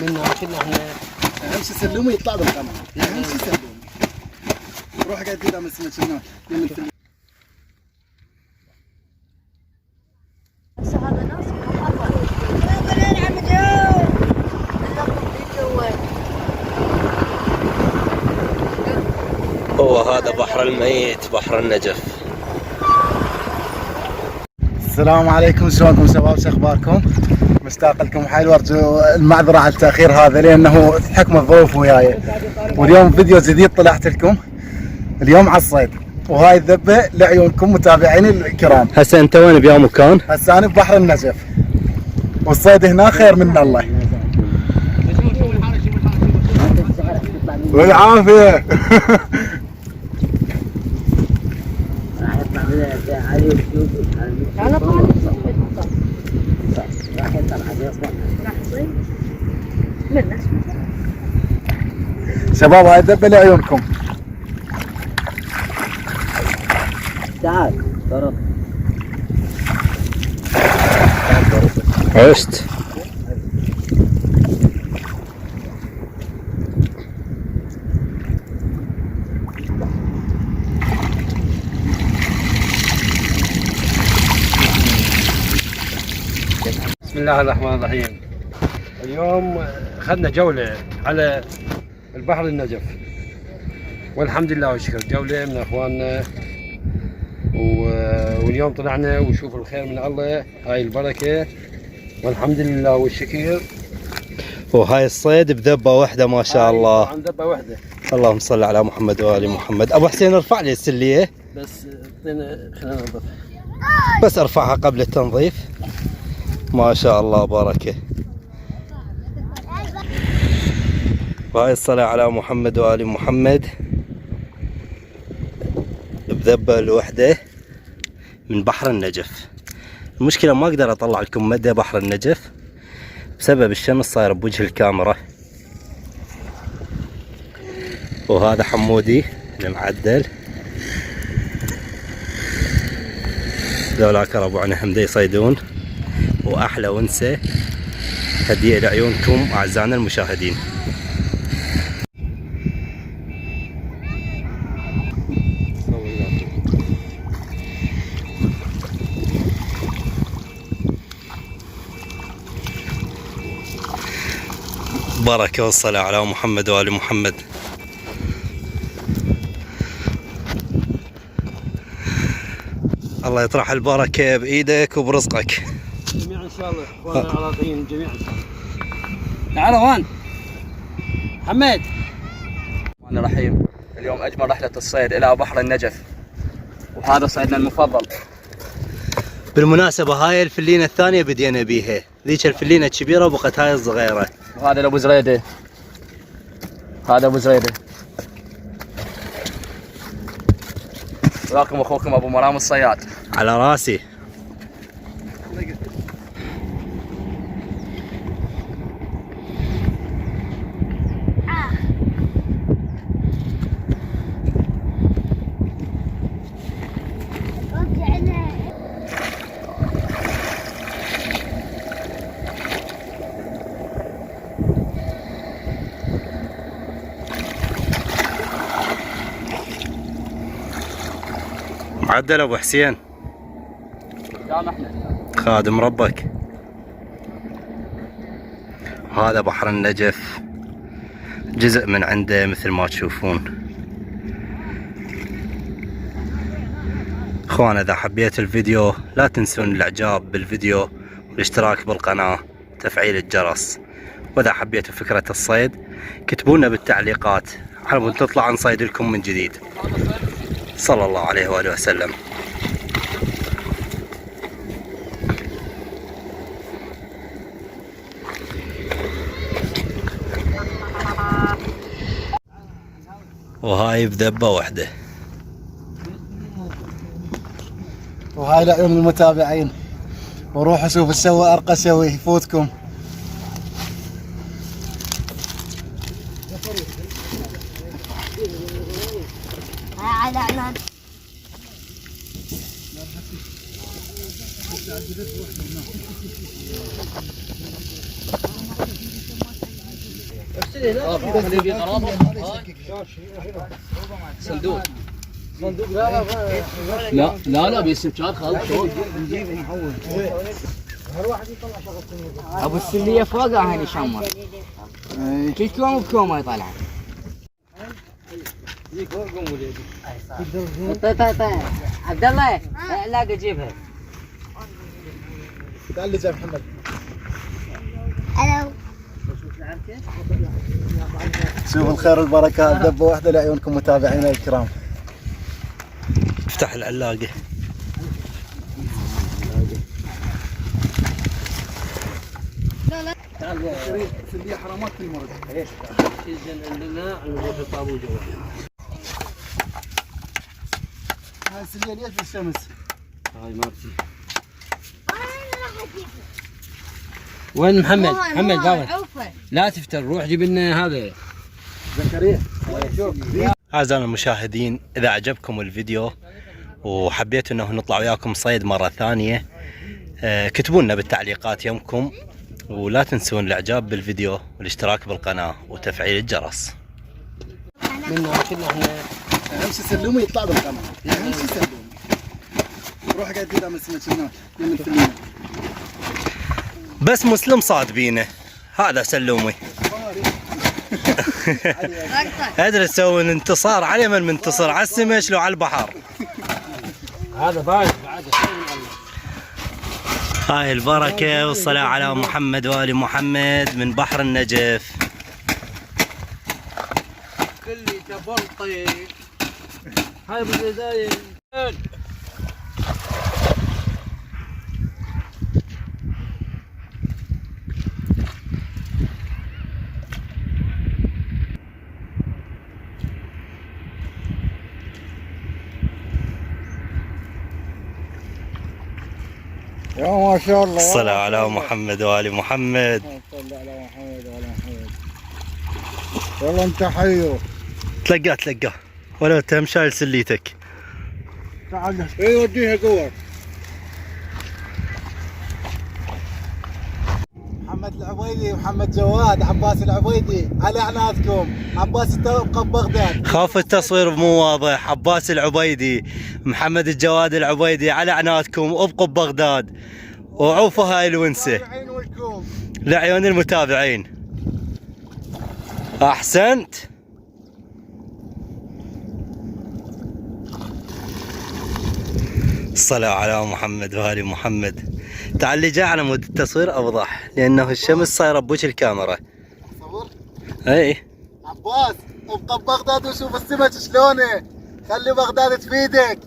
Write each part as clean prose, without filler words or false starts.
منا كنا احنا اهم شيء سلومه يطلع بالقناه، اهم شيء سلومه. روح قاعد قدام السمك هناك يم الفيلم. هو هذا بحر الميت، بحر النجف. السلام عليكم، شلونكم شباب؟ شو اخباركم؟ مشتاق لكم حيل، وارجو المعذره على التاخير هذا لانه تحكم الظروف وياي. واليوم فيديو جديد طلعت لكم اليوم على الصيد، وهاي الذبه لعيونكم متابعيني الكرام. هسه انت وين بيا مكان؟ هسه انا ببحر النجف، والصيد هنا خير من الله. والعافيه. شباب هاي الذبه لعيونكم. تعال ضرب. عشت. بسم الله الرحمن الرحيم. اليوم اخذنا جولة على البحر النجف، والحمد لله والشكر، جولة من اخواننا، واليوم طلعنا وشوف الخير من الله، هاي البركة والحمد لله والشكر. وهاي الصيد بذبة واحدة ما شاء الله. عن ذبة واحدة. اللهم صل على محمد وآل محمد. ابو حسين ارفع لي السلية بس، خلينا ننظف، بس ارفعها قبل التنظيف. ما شاء الله بركة. وهاي الصلاة على محمد وآل محمد بذبة الوحدة من بحر النجف. المشكلة ما اقدر اطلع لكم مدى بحر النجف بسبب الشمس صاير بوجه الكاميرا. وهذا حمودي المعدل، ذولاك ربعنا هم يصيدون، واحلى ونسة هدية لعيونكم اعزائنا المشاهدين. بركة والصلاة على محمد وآل محمد. الله يطرح البركة بإيدك وبرزقك جميعا إن شاء الله. إخواننا العراقيين جميعا إن شاء الله. تعالوا هون محمد. الرحمن الرحيم. اليوم أجمل رحلة الصيد إلى بحر النجف، وهذا صيدنا المفضل. بالمناسبة هاي الفلينة الثانية بدينا بيها، ذيك الفلينة الكبيرة وبقت هاي الصغيرة. وهذا لأبو زريدة، هذا أبو زريدة، وياكم أخوكم أبو مرام الصياد. على راسي. معدل ابو حسين يا احمد خادم ربك. هذا بحر النجف جزء من عنده مثل ما تشوفون. اخوان اذا حبيت الفيديو لا تنسون الاعجاب بالفيديو والاشتراك بالقناة وتفعيل الجرس. واذا حبيتوا فكرة الصيد كتبوا لنا بالتعليقات على مود تطلع نصيد لكم من جديد. صلى الله عليه وآله وسلم. وهاي بذبة واحدة. وهاي لعيون المتابعين، وروحوا شوفوا السوي ارقى سوي يفوتكم. على اعلان. صندوق لا بيستمشار خالص شلون؟ ابو السليه فوقها هني شمر كل كوم بكومه يطلع. طيب عبد الله لا تجيبها. تعال لي جاي محمد. الو. شوف الخير والبركة، دبة واحدة لعيونكم متابعينا الكرام. افتح العلاقة. سلية حرامات في المرض. هاي السلية ليش بالشمس؟ هاي ما بتجي. وين محمد؟ محمد بابا لا تفتر، روح جيب لنا هذا زكريا. أعزائنا المشاهدين، إذا عجبكم الفيديو وحبيتوا أنه نطلع وياكم صيد مرة ثانية كتبوا لنا بالتعليقات يمكم، ولا تنسون الإعجاب بالفيديو والاشتراك بالقناة وتفعيل الجرس. منا كنا احنا أهم شيء سلومي يطلع بالقناة. أهم شيء سلومي. روح قاعد تدعم السمك هناك من الفيلم. بس مسلم صاد بينا، هذا سلومي. ادري تسوي انتصار على من منتصر، على السمش لو على البحر. هذا بعد هاي البركة والصلاة على محمد وآل محمد من بحر النجف. كل تبلطي هاي بالبداية. يا ما شاء الله. الصلاة على محمد وآل محمد. صل على محمد وعلى محمد. والله انت حيو. تلقاه ولا انت مشايل سليتك. تعال اي وديها قوة. محمد العبيدي، محمد جواد، عباس العبيدي، على عناتكم. عباس التوقف بغداد. خاف التصوير مو واضح. عباس العبيدي، محمد الجواد العبيدي، على عناتكم، ابقوا ببغداد وعوفوا هاي الونسة لعيون المتابعين. احسنت. الصلاة على محمد وآل محمد. تعال لي جاي على مود التصوير اوضح، لانه الشمس صايره بوجه الكاميرا. صور. اي عباس ابقى ببغداد وشوف السمك شلونه. خلي بغداد تفيدك.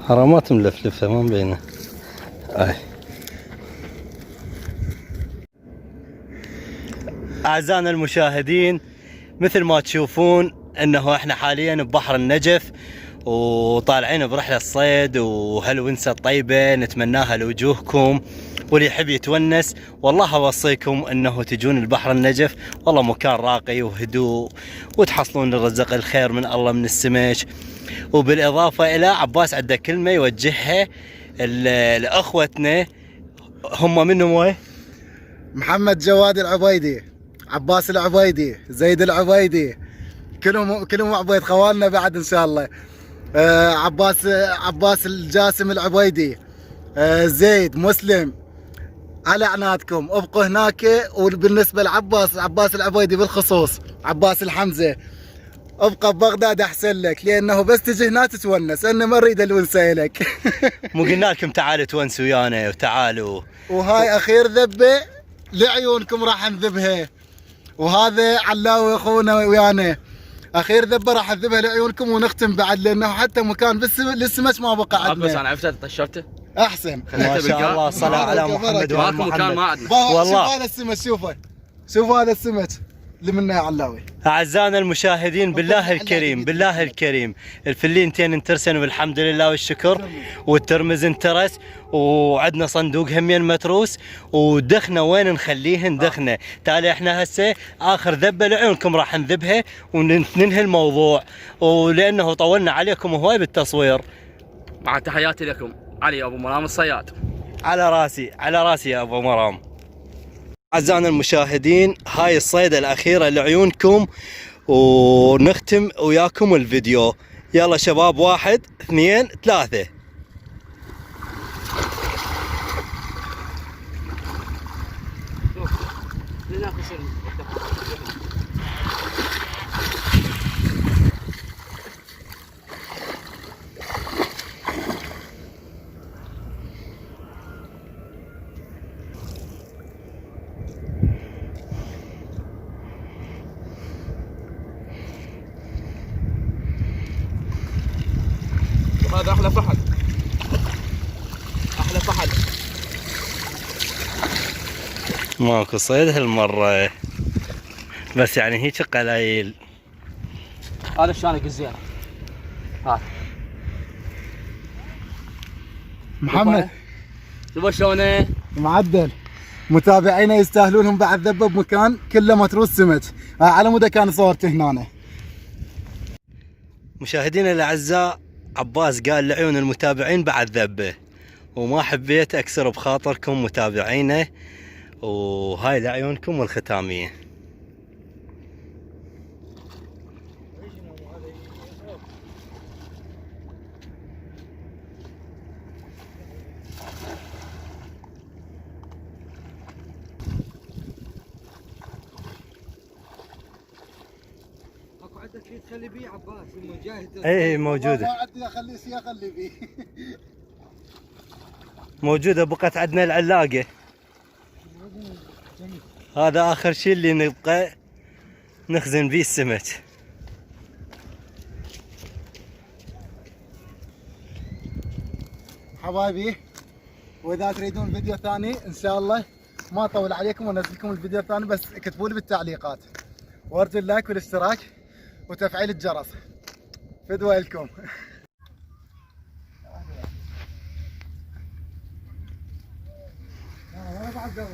حرامات ملفلفه ما مبينه. أعزائنا المشاهدين، مثل ما تشوفون انه احنا حاليا ببحر النجف وطالعين برحلة صيد وهالونسة طيبة نتمناها لوجوهكم، واللي يحب يتونس والله اوصيكم انه تجون البحر النجف. والله مكان راقي وهدوء وتحصلون الرزق الخير من الله من السمك. وبالاضافة الى عباس عنده كلمة يوجهها لاخوتنا، هم منهم وين؟ محمد جواد العبيدي، عباس العبيدي، زيد العبيدي، كلهم عبيد خوالنا بعد ان شاء الله. عباس الجاسم العبيدي، زيد مسلم، على عناتكم ابقوا هناك. وبالنسبه عباس العبيدي بالخصوص، عباس الحمزه، ابقى ببغداد احسن لك، لانه بس تجي هنا تتونس، انا ما اريد الونسه لك. مو قلنا لكم تعالوا تونسوا ويانا وتعالوا. وهاي اخير ذبه لعيونكم راح نذبها، وهذا علاوي اخونا ويانا، اخير ذبه راح نذبها لعيونكم ونختم بعد، لانه حتى مكان للسمك ما بقى عندنا. بس انا عرفت طشرته احسن. ما شاء الله، صلاة على محمد وآل ماكو مكان ما محمد. عندنا. والله شوف هذا السمك، شوف هذا السمك اللي منه يا علاوي. أعزائنا المشاهدين، بالله الكريم الفلينتين انترسن والحمد لله والشكر، والترمز انترس، وعندنا صندوق همين متروس، ودخنا وين نخليهن دخنا. تالي احنا هسه اخر ذبه لعيونكم راح نذبها وننهي الموضوع، ولانه طولنا عليكم هواي بالتصوير. مع تحياتي لكم. علي ابو مرام الصياد. على راسي على راسي يا ابو مرام. اعزائنا المشاهدين، هاي الصيدة الاخيرة لعيونكم ونختم وياكم الفيديو. يلا شباب، 1 2 3. هذا احلى فحل، احلى فحل. ماكو صيد هالمرة، بس يعني هيك قليل. هذا الشانق الزين. هذا محمد شوف شلونه معدل. متابعينا يستاهلونهم بعد ذبه بمكان كله متروس سمك. على مدى كان صورته هنا. مشاهدينا الاعزاء، عباس قال لعيون المتابعين بعد ذبه، وما حبيت اكسر بخاطركم متابعينا، وهاي لعيونكم الختاميه. اكو عندك شيء تخلي بيه عباس المجاهد؟ اي موجوده، ما عندي اخلي سياق اللي بيه. موجوده. بقت عندنا العلاقه. هذا اخر شيء اللي نبقى نخزن بيه السمك. حبايبي، واذا تريدون فيديو ثاني ان شاء الله ما اطول عليكم وانزل لكم الفيديو الثاني، بس اكتبوا لي بالتعليقات، وارجو اللايك والاشتراك وتفعيل الجرس. فدوى لكم. لا بعد